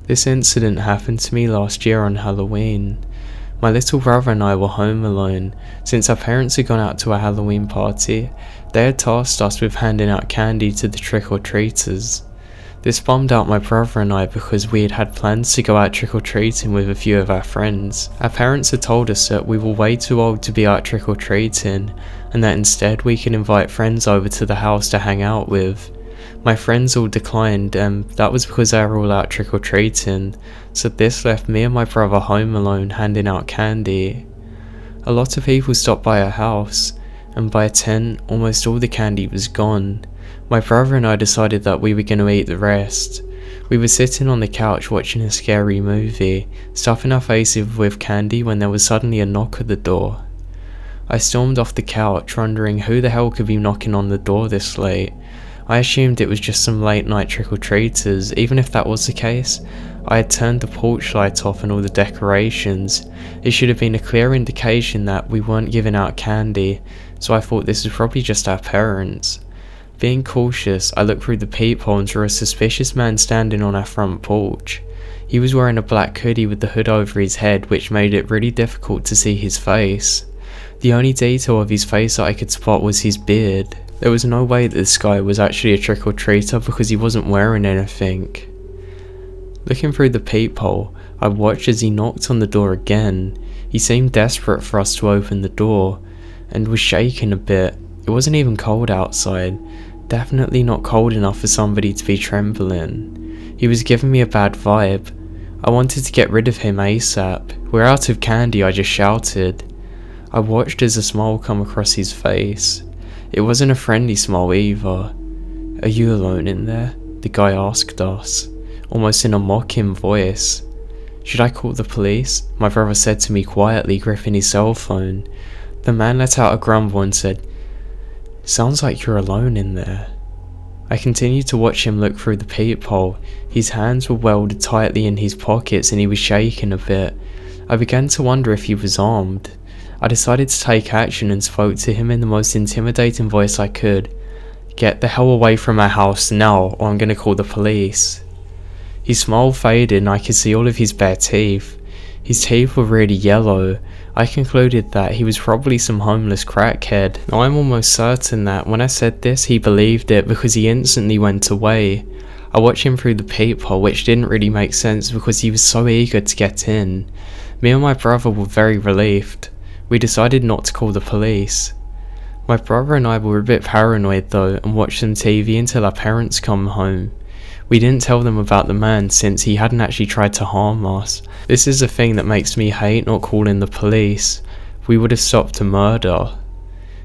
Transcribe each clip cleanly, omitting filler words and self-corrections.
This incident happened to me last year on Halloween. My little brother and I were home alone. Since our parents had gone out to a Halloween party, they had tasked us with handing out candy to the trick-or-treaters. This bummed out my brother and I because we had had plans to go out trick-or-treating with a few of our friends. Our parents had told us that we were way too old to be out trick-or-treating, and that instead we could invite friends over to the house to hang out with. My friends all declined, and that was because they were all out trick-or-treating, so this left me and my brother home alone handing out candy. A lot of people stopped by our house, and by 10, almost all the candy was gone. My brother and I decided that we were going to eat the rest. We were sitting on the couch watching a scary movie, stuffing our faces with candy when there was suddenly a knock at the door. I stormed off the couch, wondering who the hell could be knocking on the door this late. I assumed it was just some late night trick-or-treaters. Even if that was the case, I had turned the porch light off and all the decorations. It should have been a clear indication that we weren't giving out candy, so I thought this was probably just our parents. Being cautious, I looked through the peephole and saw a suspicious man standing on our front porch. He was wearing a black hoodie with the hood over his head, which made it really difficult to see his face. The only detail of his face that I could spot was his beard. There was no way that this guy was actually a trick-or-treater because he wasn't wearing anything. Looking through the peephole, I watched as he knocked on the door again. He seemed desperate for us to open the door, and was shaking a bit. It wasn't even cold outside. Definitely not cold enough for somebody to be trembling. He was giving me a bad vibe. I wanted to get rid of him ASAP. "We're out of candy," I just shouted. I watched as a smile come across his face. It wasn't a friendly smile either. "Are you alone in there?" the guy asked us, almost in a mocking voice. "Should I call the police?" my brother said to me quietly, gripping his cell phone. The man let out a grumble and said, "Sounds like you're alone in there." I continued to watch him look through the peephole. His hands were welded tightly in his pockets and he was shaking a bit. I began to wonder if he was armed. I decided to take action and spoke to him in the most intimidating voice I could. "Get the hell away from our house now, or I'm gonna call the police." His smile faded and I could see all of his bare teeth. His teeth were really yellow. I concluded that he was probably some homeless crackhead. Now I'm almost certain that when I said this he believed it because he instantly went away. I watched him through the peephole, which didn't really make sense because he was so eager to get in. Me and my brother were very relieved. We decided not to call the police. My brother and I were a bit paranoid though and watched some TV until our parents come home. We didn't tell them about the man since he hadn't actually tried to harm us. This is the thing that makes me hate not calling the police. We would have stopped a murder.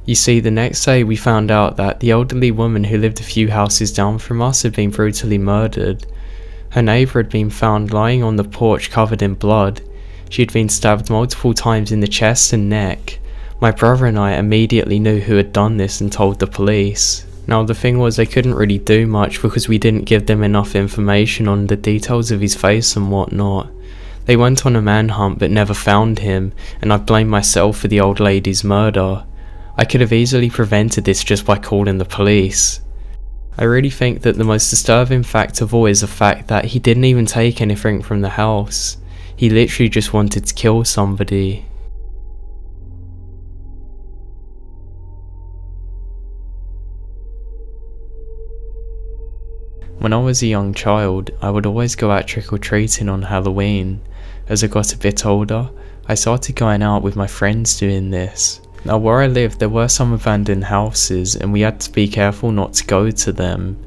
You see, the next day we found out that the elderly woman who lived a few houses down from us had been brutally murdered. Her neighbour had been found lying on the porch covered in blood. She had been stabbed multiple times in the chest and neck. My brother and I immediately knew who had done this and told the police. Now the thing was, they couldn't really do much because we didn't give them enough information on the details of his face and whatnot. They went on a manhunt but never found him, and I blame myself for the old lady's murder. I could have easily prevented this just by calling the police. I really think that the most disturbing fact of all is the fact that he didn't even take anything from the house. He literally just wanted to kill somebody. When I was a young child, I would always go out trick-or-treating on Halloween. As I got a bit older, I started going out with my friends doing this. Now where I lived there were some abandoned houses and we had to be careful not to go to them.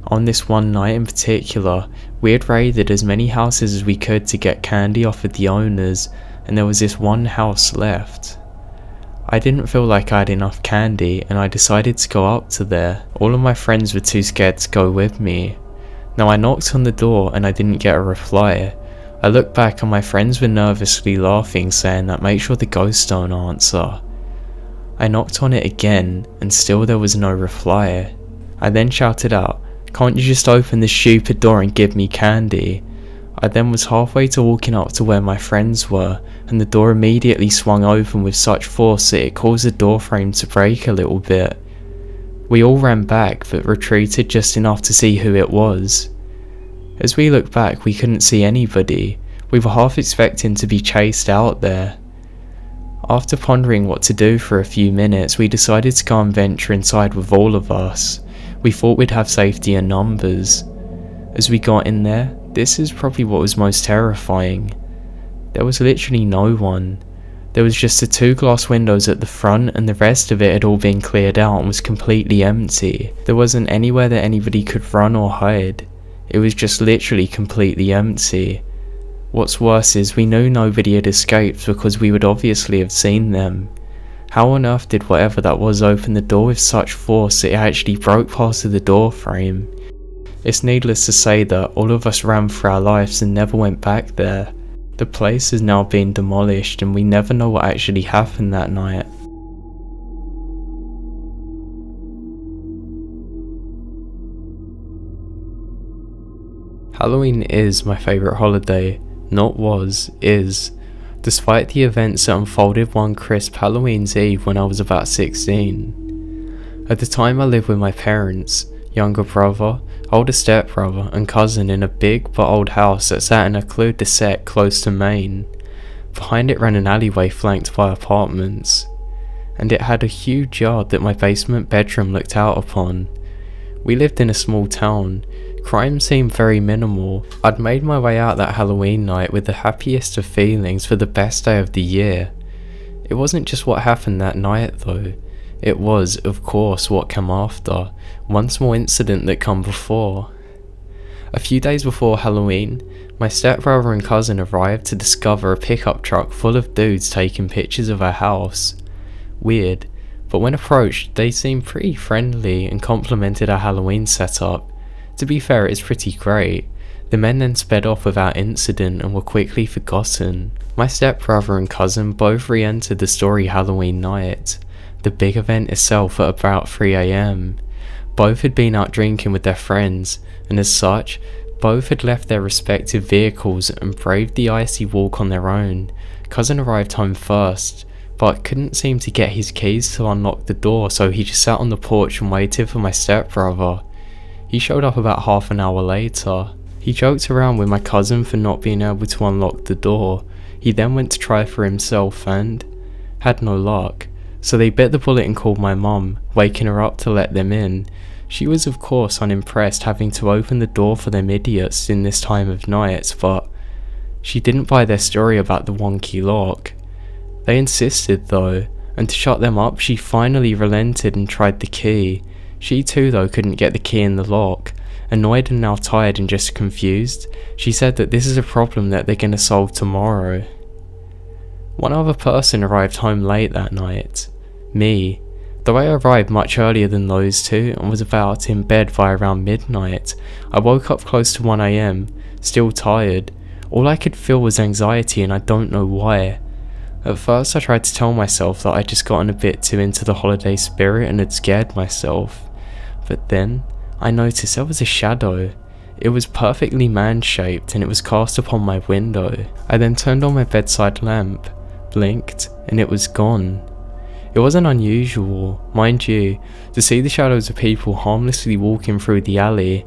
On this one night in particular, we had raided as many houses as we could to get candy off of the owners, and there was this one house left. I didn't feel like I had enough candy and I decided to go up to there. All of my friends were too scared to go with me. Now I knocked on the door and I didn't get a reply. I looked back and my friends were nervously laughing, saying that make sure the ghosts don't answer. I knocked on it again and still there was no reply. I then shouted out, "Can't you just open this stupid door and give me candy?" I then was halfway to walking up to where my friends were, and the door immediately swung open with such force that it caused the door frame to break a little bit. We all ran back but retreated just enough to see who it was. As we looked back, we couldn't see anybody. We were half expecting to be chased out there. After pondering what to do for a few minutes, we decided to go and venture inside with all of us. We thought we'd have safety in numbers. As we got in there, this is probably what was most terrifying. There was literally no one. There was just the 2 glass windows at the front, and the rest of it had all been cleared out and was completely empty. There wasn't anywhere that anybody could run or hide. It was just literally completely empty. What's worse is we knew nobody had escaped because we would obviously have seen them. How on earth did whatever that was open the door with such force that it actually broke past the door frame? It's needless to say that all of us ran for our lives and never went back there. The place has now been demolished and we never know what actually happened that night. Halloween is my favourite holiday. Not was, is. Despite the events that unfolded one crisp Halloween's Eve when I was about 16. At the time I lived with my parents, younger brother, older stepbrother and cousin in a big but old house that sat in a cul-de-sac close to Maine. Behind it ran an alleyway flanked by apartments, and it had a huge yard that my basement bedroom looked out upon. We lived in a small town. Crime seemed very minimal. I'd made my way out that Halloween night with the happiest of feelings for the best day of the year. It wasn't just what happened that night though. It was, of course, what came after. One small incident that come before. A few days before Halloween, my stepbrother and cousin arrived to discover a pickup truck full of dudes taking pictures of our house. Weird, but when approached, they seemed pretty friendly and complimented our Halloween setup. To be fair, it's pretty great. The men then sped off without incident and were quickly forgotten. My stepbrother and cousin both re-entered the story Halloween night, the big event itself, at about 3 AM. Both had been out drinking with their friends, and as such, both had left their respective vehicles and braved the icy walk on their own. Cousin arrived home first, but couldn't seem to get his keys to unlock the door, so he just sat on the porch and waited for my stepbrother. He showed up about half an hour later. He joked around with my cousin for not being able to unlock the door. He then went to try for himself and had no luck. So they bit the bullet and called my mum, waking her up to let them in. She was of course unimpressed having to open the door for them idiots in this time of night, but she didn't buy their story about the wonky lock. They insisted though, and to shut them up she finally relented and tried the key. She too though couldn't get the key in the lock. Annoyed and now tired and just confused, she said that this is a problem that they're gonna solve tomorrow. One other person arrived home late that night. Me. Though I arrived much earlier than those two and was about in bed by around midnight, I woke up close to 1 AM, still tired. All I could feel was anxiety and I don't know why. At first I tried to tell myself that I'd just gotten a bit too into the holiday spirit and had scared myself. But then, I noticed there was a shadow. It was perfectly man-shaped and it was cast upon my window. I then turned on my bedside lamp, blinked, and it was gone. It wasn't unusual, mind you, to see the shadows of people harmlessly walking through the alley,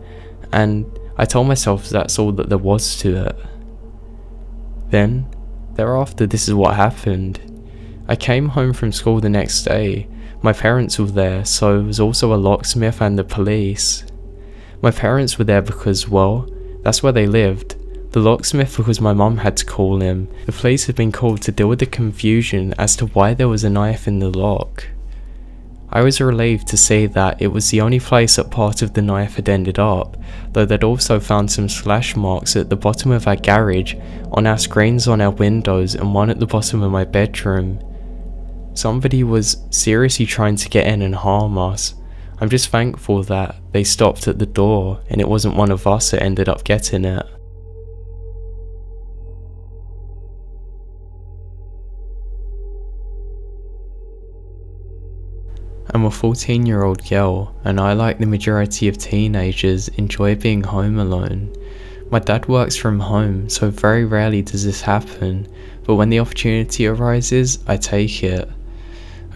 and I told myself that's all that there was to it. Then, thereafter, this is what happened. I came home from school the next day. My parents were there, so was also a locksmith and the police. My parents were there because, well, that's where they lived. The locksmith because my mum had to call him. The police had been called to deal with the confusion as to why there was a knife in the lock. I was relieved to see that it was the only place that part of the knife had ended up, though they'd also found some slash marks at the bottom of our garage, on our screens on our windows, and one at the bottom of my bedroom. Somebody was seriously trying to get in and harm us. I'm just thankful that they stopped at the door and it wasn't one of us that ended up getting it. I'm a 14-year-old girl, and I, like the majority of teenagers, enjoy being home alone. My dad works from home, so very rarely does this happen, but when the opportunity arises, I take it.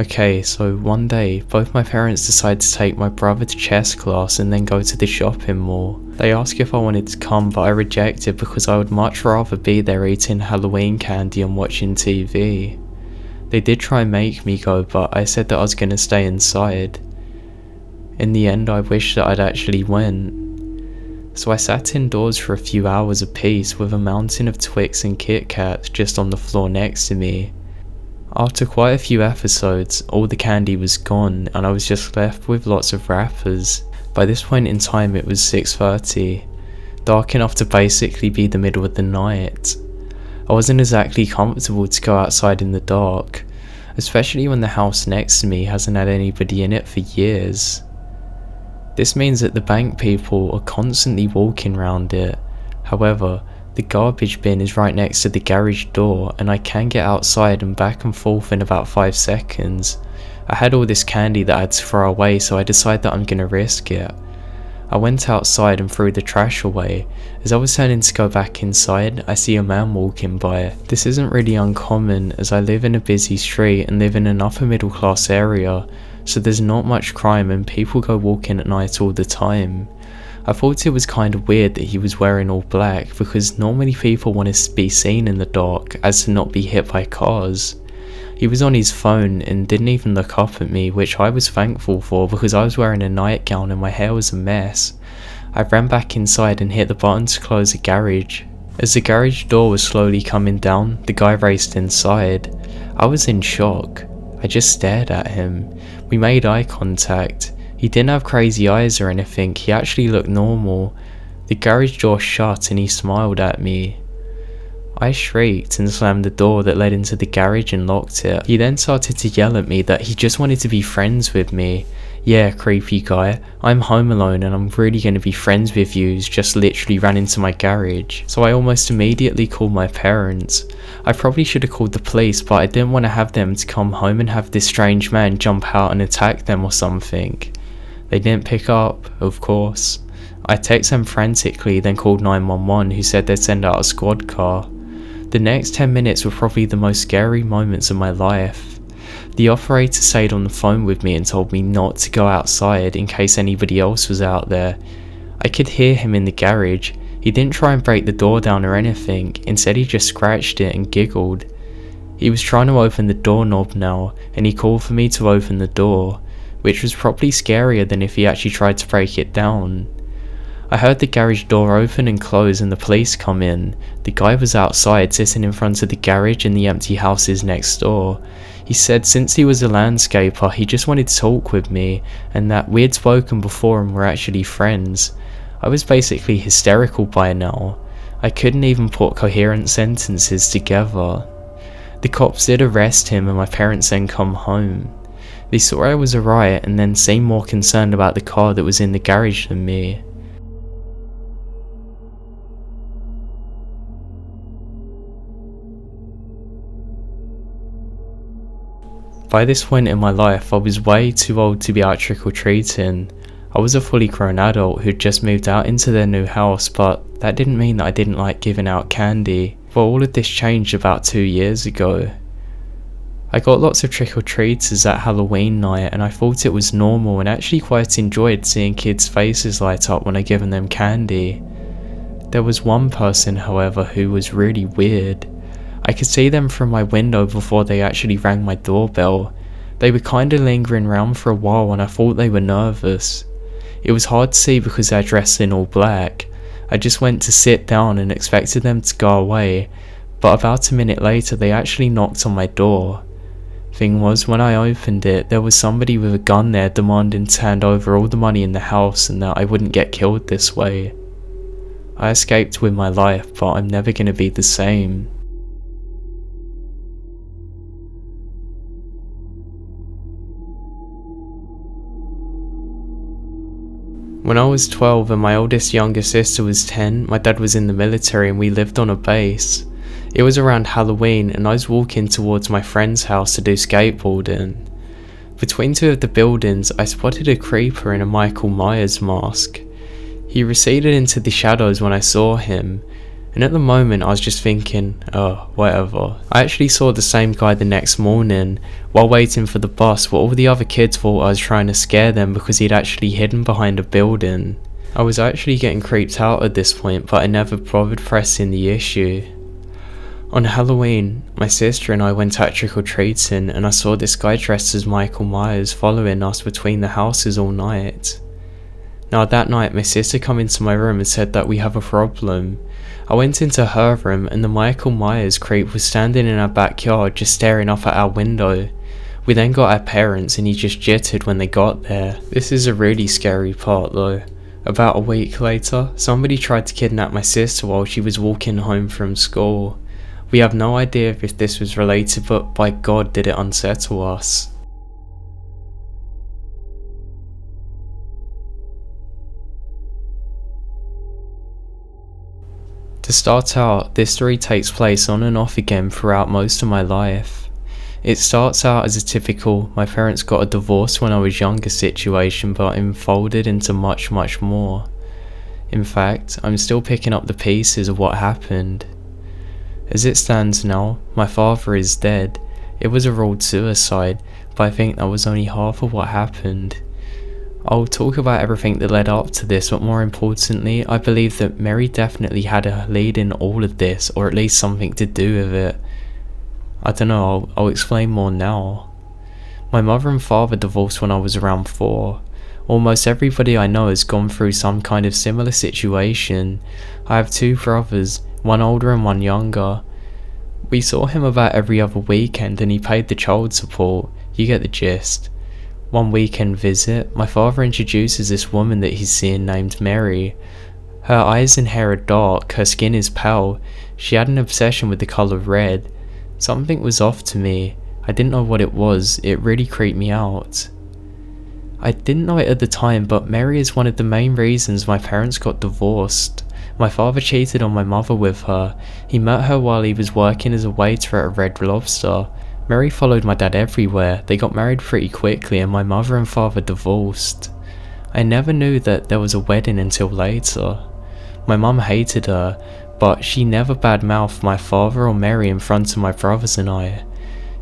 Okay, so one day, both my parents decide to take my brother to chess class and then go to the shopping mall. They asked if I wanted to come, but I rejected because I would much rather be there eating Halloween candy and watching TV. They did try and make me go, but I said that I was going to stay inside. In the end, I wished that I'd actually went. So I sat indoors for a few hours apiece with a mountain of Twix and Kit Kats just on the floor next to me. After quite a few episodes, all the candy was gone and I was just left with lots of wrappers. By this point in time it was 6:30, dark enough to basically be the middle of the night. I wasn't exactly comfortable to go outside in the dark, especially when the house next to me hasn't had anybody in it for years. This means that the bank people are constantly walking around it. However, the garbage bin is right next to the garage door and I can get outside and back and forth in about 5 seconds. I had all this candy that I had to throw away, so I decided that I'm gonna risk it. I went outside and threw the trash away. As I was turning to go back inside, I see a man walking by. This isn't really uncommon as I live in a busy street and live in an upper middle class area, so there's not much crime and people go walking at night all the time. I thought it was kind of weird that he was wearing all black because normally people want to be seen in the dark as to not be hit by cars. He was on his phone and didn't even look up at me, which I was thankful for because I was wearing a nightgown and my hair was a mess. I ran back inside and hit the button to close the garage. As the garage door was slowly coming down, the guy raced inside. I was in shock. I just stared at him. We made eye contact. He didn't have crazy eyes or anything, he actually looked normal. The garage door shut and he smiled at me. I shrieked and slammed the door that led into the garage and locked it. He then started to yell at me that he just wanted to be friends with me. Yeah, creepy guy, I'm home alone and I'm really going to be friends with you who's just literally ran into my garage. So I almost immediately called my parents. I probably should have called the police, but I didn't want to have them to come home and have this strange man jump out and attack them or something. They didn't pick up, of course. I texted them frantically, then called 911 who said they'd send out a squad car. The next 10 minutes were probably the most scary moments of my life. The operator stayed on the phone with me and told me not to go outside in case anybody else was out there. I could hear him in the garage. He didn't try and break the door down or anything, instead he just scratched it and giggled. He was trying to open the doorknob now, and he called for me to open the door, which was probably scarier than if he actually tried to break it down. I heard the garage door open and close and the police come in. The guy was outside sitting in front of the garage in the empty houses next door. He said since he was a landscaper he just wanted to talk with me and that we had spoken before and were actually friends. I was basically hysterical by now. I couldn't even put coherent sentences together. The cops did arrest him and my parents then come home. They saw I was alright and then seemed more concerned about the car that was in the garage than me. By this point in my life, I was way too old to be out trick-or-treating. I was a fully grown adult who'd just moved out into their new house, but that didn't mean that I didn't like giving out candy. But all of this changed about 2 years ago. I got lots of trick-or-treaters at Halloween night and I thought it was normal and actually quite enjoyed seeing kids' faces light up when I given them candy. There was one person, however, who was really weird. I could see them from my window before they actually rang my doorbell. They were kinda lingering around for a while and I thought they were nervous. It was hard to see because they're dressed in all black. I just went to sit down and expected them to go away, but about a minute later they actually knocked on my door. Thing was, when I opened it, there was somebody with a gun there demanding to hand over all the money in the house and that I wouldn't get killed this way. I escaped with my life, but I'm never gonna be the same. When I was 12 and my oldest younger sister was 10, my dad was in the military and we lived on a base. It was around Halloween and I was walking towards my friend's house to do skateboarding. Between two of the buildings, I spotted a creeper in a Michael Myers mask. He receded into the shadows when I saw him, and at the moment I was just thinking, oh, whatever. I actually saw the same guy the next morning, while waiting for the bus, where all the other kids thought I was trying to scare them because he'd actually hidden behind a building. I was actually getting creeped out at this point, but I never bothered pressing the issue. On Halloween, my sister and I went out trick-or-treating, and I saw this guy dressed as Michael Myers following us between the houses all night. Now that night, my sister came into my room and said that we have a problem. I went into her room and the Michael Myers creep was standing in our backyard just staring up at our window. We then got our parents and he just jittered when they got there. This is a really scary part though. About a week later, somebody tried to kidnap my sister while she was walking home from school. We have no idea if this was related, but by God did it unsettle us. To start out, this story takes place on and off again throughout most of my life. It starts out as a typical my parents got a divorce when I was younger situation, but unfolded into much more. In fact, I'm still picking up the pieces of what happened. As it stands now, my father is dead. It was a ruled suicide, but I think that was only half of what happened. I'll talk about everything that led up to this, but more importantly, I believe that Mary definitely had a lead in all of this, or at least something to do with it. I don't know, I'll explain more now. My mother and father divorced when I was around 4. Almost everybody I know has gone through some kind of similar situation. I have 2 brothers, one older and one younger. We saw him about every other weekend and he paid the child support, you get the gist. One weekend visit, my father introduces this woman that he's seeing named Mary. Her eyes and hair are dark, her skin is pale, she had an obsession with the colour red. Something was off to me, I didn't know what it was, it really creeped me out. I didn't know it at the time, but Mary is one of the main reasons my parents got divorced. My father cheated on my mother with her. He met her while he was working as a waiter at a Red Lobster. Mary followed my dad everywhere. They got married pretty quickly and my mother and father divorced. I never knew that there was a wedding until later. My mum hated her, but she never badmouthed my father or Mary in front of my brothers and I.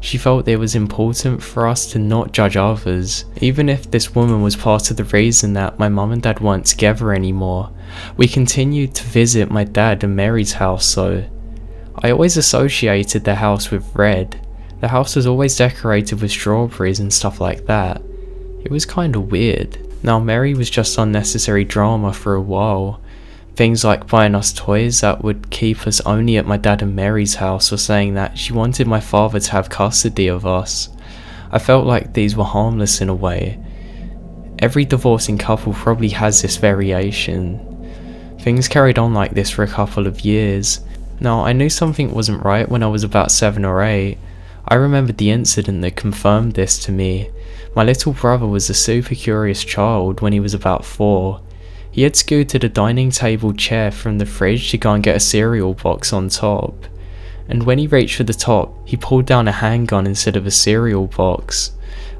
She felt it was important for us to not judge others, even if this woman was part of the reason that my mum and dad weren't together anymore. We continued to visit my dad and Mary's house though. I always associated their house with red. The house was always decorated with strawberries and stuff like that. It was kinda weird. Now Mary was just unnecessary drama for a while. Things like buying us toys that would keep us only at my dad and Mary's house, or saying that she wanted my father to have custody of us. I felt like these were harmless in a way. Every divorcing couple probably has this variation. Things carried on like this for a couple of years. Now I knew something wasn't right when I was about 7 or 8. I remembered the incident that confirmed this to me. My little brother was a super curious child when he was about 4. He had scooted a dining table chair from the fridge to go and get a cereal box on top. And when he reached for the top, he pulled down a handgun instead of a cereal box.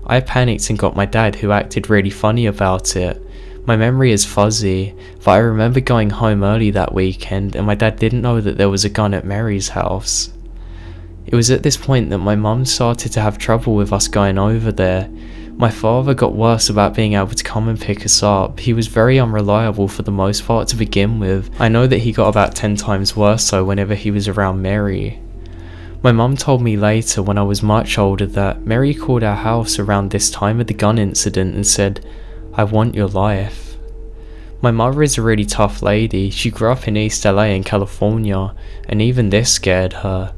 I panicked and got my dad, who acted really funny about it. My memory is fuzzy, but I remember going home early that weekend and my dad didn't know that there was a gun at Mary's house. It was at this point that my mum started to have trouble with us going over there. My father got worse about being able to come and pick us up. He was very unreliable for the most part to begin with. I know that he got about 10 times worse so whenever he was around Mary. My mum told me later when I was much older that Mary called our house around this time of the gun incident and said, "I want your life." My mother is a really tough lady. She grew up in East LA in California, and even this scared her.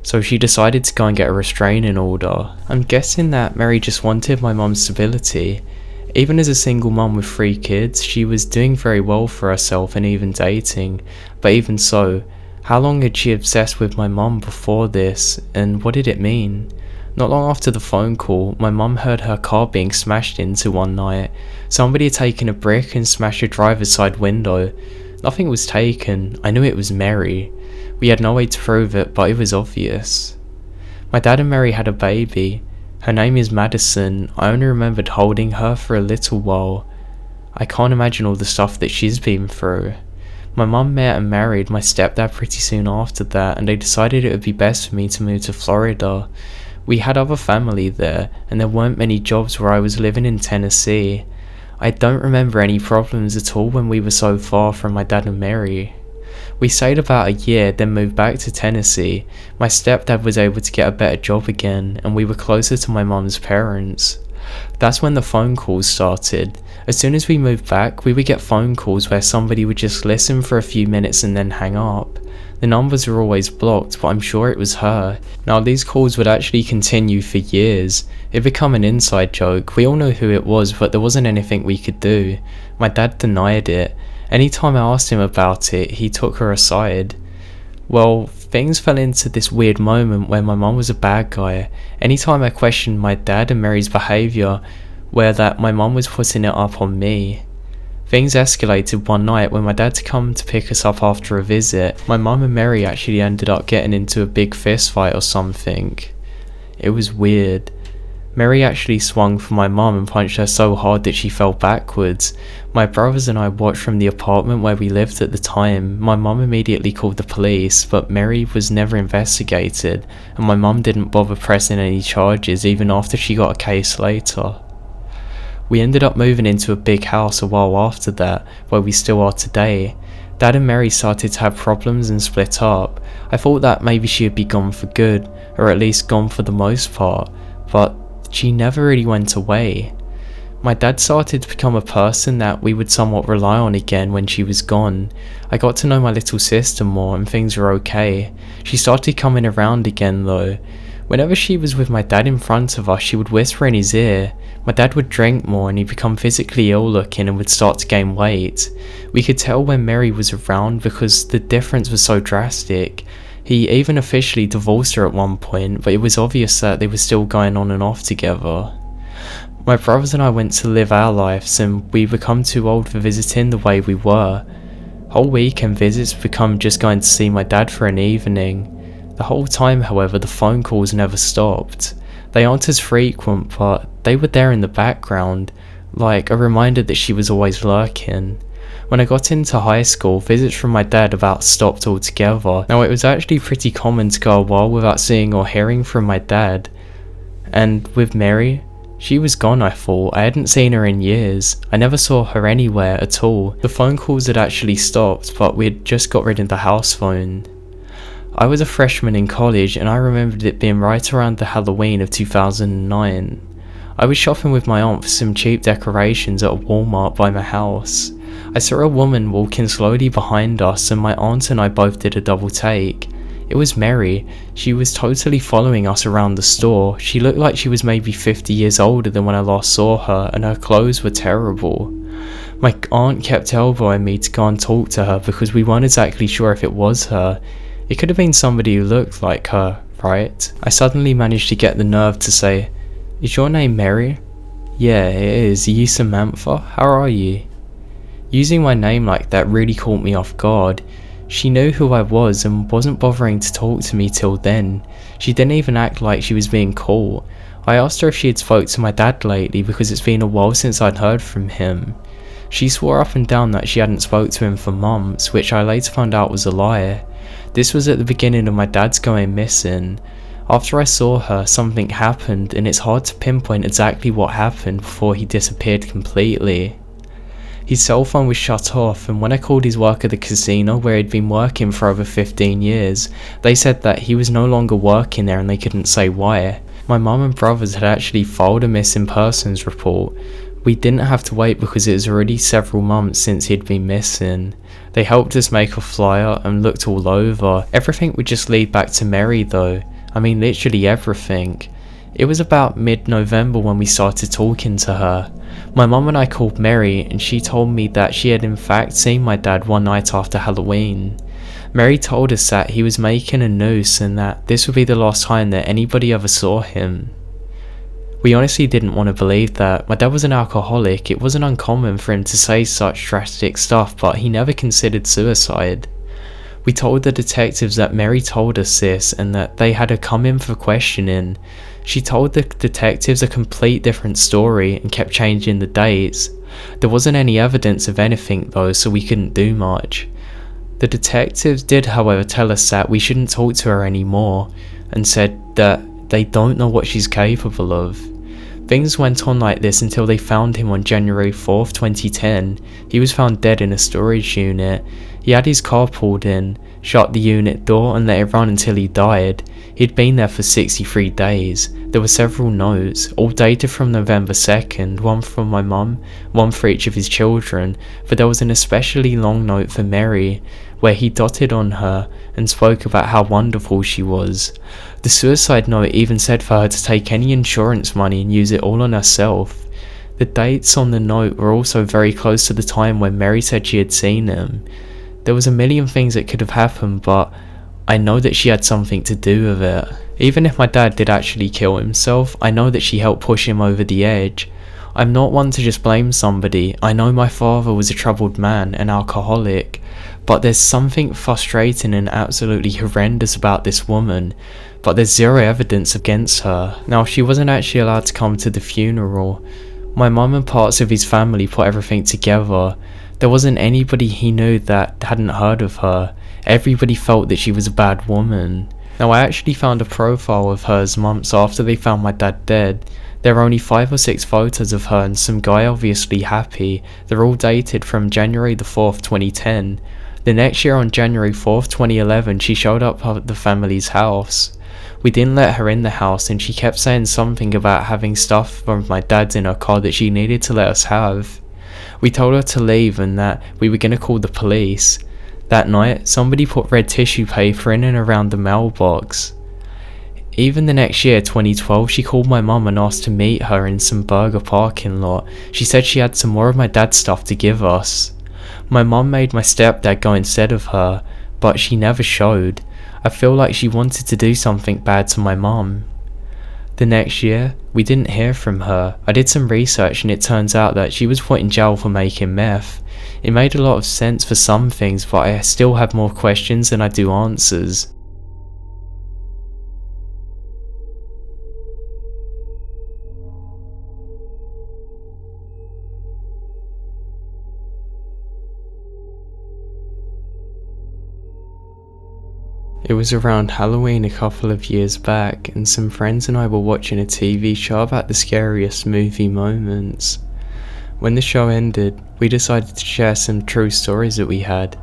So she decided to go and get a restraining order. I'm guessing that Mary just wanted my mum's stability. Even as a single mum with 3 kids, she was doing very well for herself and even dating. But even so, how long had she obsessed with my mum before this, and what did it mean? Not long after the phone call, my mum heard her car being smashed into one night. Somebody had taken a brick and smashed a driver's side window. Nothing was taken. I knew it was Mary. We had no way to prove it, but it was obvious. My dad and Mary had a baby. Her name is Madison. I only remembered holding her for a little while. I can't imagine all the stuff that she's been through. My mum met and married my stepdad pretty soon after that, and they decided it would be best for me to move to Florida. We had other family there, and there weren't many jobs where I was living in Tennessee. I don't remember any problems at all when we were so far from my dad and Mary. We stayed about a year, then moved back to Tennessee. My stepdad was able to get a better job again, and we were closer to my mum's parents. That's when the phone calls started. As soon as we moved back, we would get phone calls where somebody would just listen for a few minutes and then hang up. The numbers were always blocked, but I'm sure it was her. Now these calls would actually continue for years. It became an inside joke. We all knew who it was, but there wasn't anything we could do. My dad denied it. Anytime I asked him about it, he took her aside. Well, things fell into this weird moment where my mum was a bad guy. Anytime I questioned my dad and Mary's behaviour, where that my mum was putting it up on me. Things escalated one night when my dad come to pick us up after a visit. My mum and Mary actually ended up getting into a big fist fight or something. It was weird. Mary actually swung for my mum and punched her so hard that she fell backwards. My brothers and I watched from the apartment where we lived at the time. My mum immediately called the police, but Mary was never investigated, and my mum didn't bother pressing any charges even after she got a case later. We ended up moving into a big house a while after that, where we still are today. Dad and Mary started to have problems and split up. I thought that maybe she would be gone for good, or at least gone for the most part, but she never really went away. My dad started to become a person that we would somewhat rely on again when she was gone. I got to know my little sister more and things were okay. She started coming around again though. Whenever she was with my dad in front of us, she would whisper in his ear. My dad would drink more and he'd become physically ill looking and would start to gain weight. We could tell when Mary was around because the difference was so drastic. He even officially divorced her at one point, but it was obvious that they were still going on and off together. My brothers and I went to live our lives and we become too old for visiting the way we were. Whole weekend visits become just going to see my dad for an evening. The whole time, however, the phone calls never stopped. They aren't as frequent, but they were there in the background, like a reminder that she was always lurking. When I got into high school, visits from my dad about stopped altogether. Now it was actually pretty common to go a while without seeing or hearing from my dad. And with Mary, she was gone I thought. I hadn't seen her in years. I never saw her anywhere at all. The phone calls had actually stopped, but we had just got rid of the house phone. I was a freshman in college and I remembered it being right around the Halloween of 2009. I was shopping with my aunt for some cheap decorations at a Walmart by my house. I saw a woman walking slowly behind us and my aunt and I both did a double take. It was Mary. She was totally following us around the store. She looked like she was maybe 50 years older than when I last saw her and her clothes were terrible. My aunt kept elbowing me to go and talk to her because we weren't exactly sure if it was her. It could have been somebody who looked like her, right? I suddenly managed to get the nerve to say, "Is your name Mary?" "Yeah, it is. Are you Samantha? How are you?" Using my name like that really caught me off guard. She knew who I was and wasn't bothering to talk to me till then. She didn't even act like she was being cool. I asked her if she had spoke to my dad lately because it's been a while since I'd heard from him. She swore up and down that she hadn't spoke to him for months, which I later found out was a lie. This was at the beginning of my dad's going missing. After I saw her, something happened and it's hard to pinpoint exactly what happened before he disappeared completely. His cell phone was shut off and when I called his work at the casino where he'd been working for over 15 years, they said that he was no longer working there and they couldn't say why. My mum and brothers had actually filed a missing persons report. We didn't have to wait because it was already several months since he'd been missing. They helped us make a flyer and looked all over. Everything would just lead back to Mary though. I mean literally everything. It was about mid-November when we started talking to her. My mum and I called Mary and she told me that she had in fact seen my dad one night after Halloween. Mary told us that he was making a noose and that this would be the last time that anybody ever saw him. We honestly didn't want to believe that. My dad was an alcoholic. It wasn't uncommon for him to say such drastic stuff, but he never considered suicide. We told the detectives that Mary told us this and that they had her come in for questioning. She told the detectives a complete different story and kept changing the dates. There wasn't any evidence of anything though, so we couldn't do much. The detectives did however tell us that we shouldn't talk to her anymore and said that they don't know what she's capable of. Things went on like this until they found him on January 4th, 2010. He was found dead in a storage unit. He had his car pulled in, shut the unit door and let it run until he died. He'd been there for 63 days. There were several notes, all dated from November 2nd, one from my mum, one for each of his children, but there was an especially long note for Mary, where he dotted on her and spoke about how wonderful she was. The suicide note even said for her to take any insurance money and use it all on herself. The dates on the note were also very close to the time when Mary said she had seen him. There was a million things that could have happened, but I know that she had something to do with it. Even if my dad did actually kill himself, I know that she helped push him over the edge. I'm not one to just blame somebody. I know my father was a troubled man, an alcoholic, but there's something frustrating and absolutely horrendous about this woman, but there's zero evidence against her. Now, she wasn't actually allowed to come to the funeral. My mum and parts of his family put everything together. There wasn't anybody he knew that hadn't heard of her. Everybody felt that she was a bad woman. Now, I actually found a profile of hers months after they found my dad dead. There are only 5 or 6 photos of her and some guy obviously happy. They're all dated from January the 4th, 2010. The next year on January 4th, 2011, she showed up at the family's house. We didn't let her in the house and she kept saying something about having stuff from my dad's in her car that she needed to let us have. We told her to leave and that we were going to call the police. That night, somebody put red tissue paper in and around the mailbox. Even the next year, 2012, she called my mum and asked to meet her in some burger parking lot. She said she had some more of my dad's stuff to give us. My mum made my stepdad go instead of her, but she never showed. I feel like she wanted to do something bad to my mum. The next year, we didn't hear from her. I did some research and it turns out that she was put in jail for making meth. It made a lot of sense for some things, but I still have more questions than I do answers. It was around Halloween a couple of years back, and some friends and I were watching a TV show about the scariest movie moments. When the show ended, we decided to share some true stories that we had.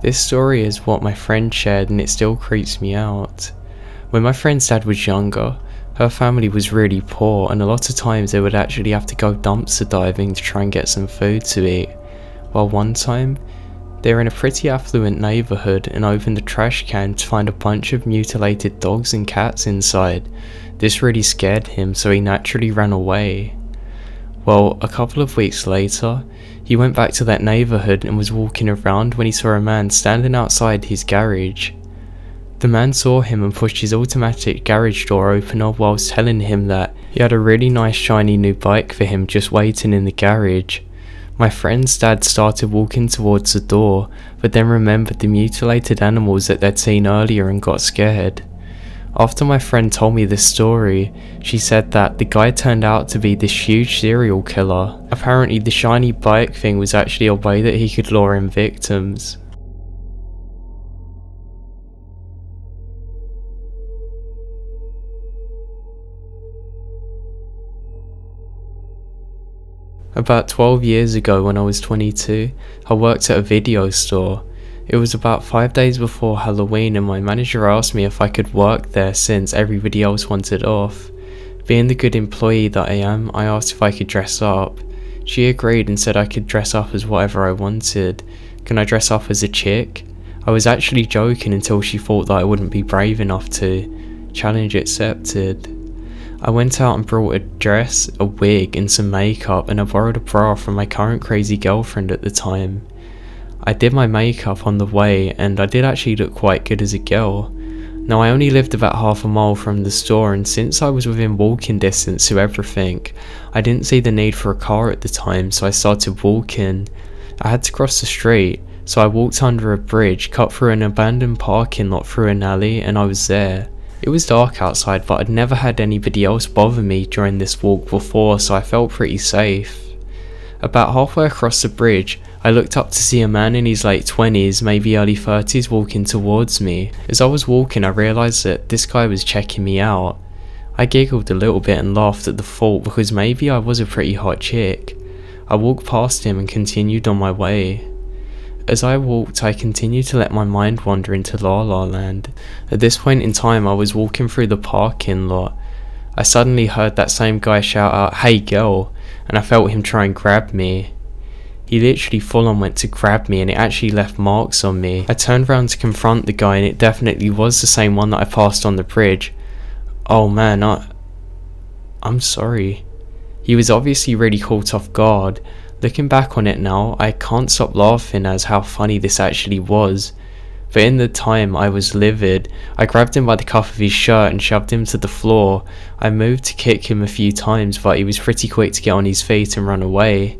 This story is what my friend shared and it still creeps me out. When my friend's dad was younger, her family was really poor and a lot of times they would actually have to go dumpster diving to try and get some food to eat. Well, one time, they were in a pretty affluent neighbourhood and opened the trash can to find a bunch of mutilated dogs and cats inside. This really scared him, so he naturally ran away. Well, a couple of weeks later, he went back to that neighbourhood and was walking around when he saw a man standing outside his garage. The man saw him and pushed his automatic garage door open whilst telling him that he had a really nice shiny new bike for him just waiting in the garage. My friend's dad started walking towards the door, but then remembered the mutilated animals that they'd seen earlier and got scared. After my friend told me this story, she said that the guy turned out to be this huge serial killer. Apparently the shiny bike thing was actually a way that he could lure in victims. About 12 years ago when I was 22, I worked at a video store. It was about 5 days before Halloween and my manager asked me if I could work there since everybody else wanted off. Being the good employee that I am, I asked if I could dress up. She agreed and said I could dress up as whatever I wanted. Can I dress up as a chick? I was actually joking until she thought that I wouldn't be brave enough to. Challenge accepted. I went out and brought a dress, a wig and some makeup, and I borrowed a bra from my current crazy girlfriend at the time. I did my makeup on the way and I did actually look quite good as a girl. Now I only lived about half a mile from the store and since I was within walking distance to everything, I didn't see the need for a car at the time, so I started walking. I had to cross the street, so I walked under a bridge, cut through an abandoned parking lot through an alley and I was there. It was dark outside, but I'd never had anybody else bother me during this walk before, so I felt pretty safe. About halfway across the bridge, I looked up to see a man in his late 20s, maybe early 30s walking towards me. As I was walking, I realised that this guy was checking me out. I giggled a little bit and laughed at the thought because maybe I was a pretty hot chick. I walked past him and continued on my way. As I walked, I continued to let my mind wander into La La Land. At this point in time, I was walking through the parking lot. I suddenly heard that same guy shout out, "Hey girl," and I felt him try and grab me. He literally full on went to grab me and it actually left marks on me. I turned around to confront the guy and it definitely was the same one that I passed on the bridge. Oh man, I'm sorry. He was obviously really caught off guard. Looking back on it now, I can't stop laughing as how funny this actually was. But in the time, I was livid. I grabbed him by the cuff of his shirt and shoved him to the floor. I moved to kick him a few times, but he was pretty quick to get on his feet and run away.